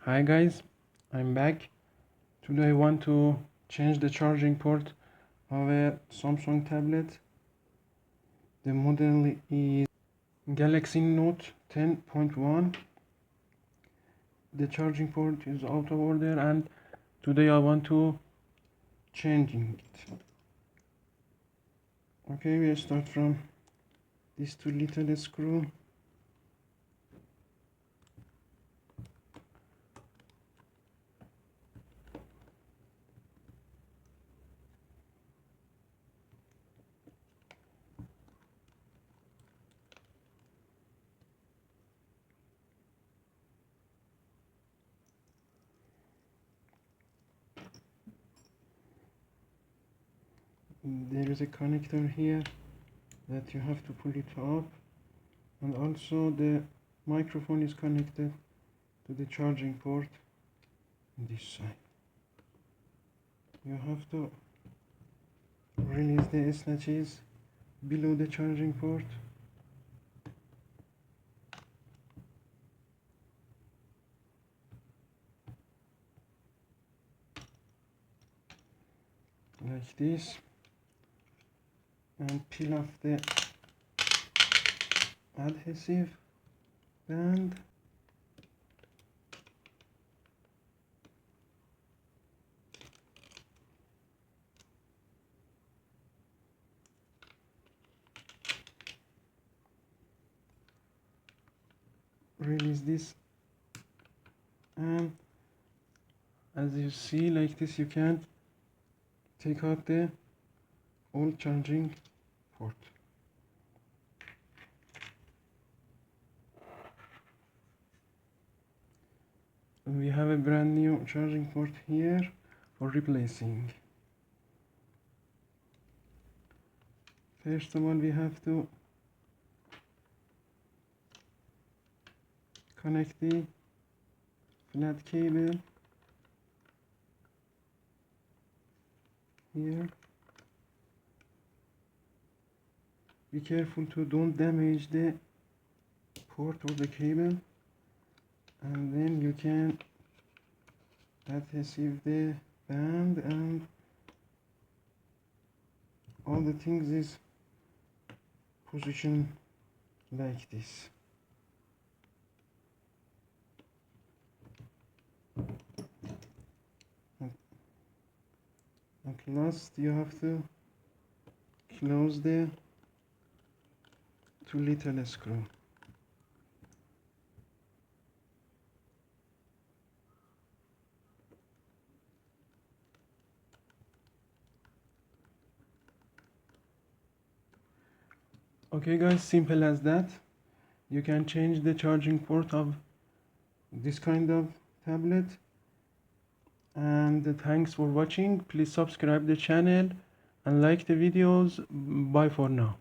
Hi guys, I'm back. Today I want to change the charging port of a Samsung tablet. The model is Galaxy Note 10.1. The charging port is out of order and today I want to changing it. Okay, we'll start from this two little screw. There is a connector here that you have to pull it up, and also the microphone is connected to the charging port on this side. You have to release the snatches below the charging port. Like this, and peel off the adhesive band. Release this, and as you see, like this, you can take out the old charging port. We have a brand new charging port here for replacing. First of all, we have to connect the flat cable here. Be careful to don't damage the port or the cable, and then you can adhesive the band, and all the things is positioned like this. At last, you have to close the two little screw. Okay guys, simple as that. You can change the charging port of this kind of tablet. And thanks for watching. Please subscribe the channel and like the videos. Bye for now.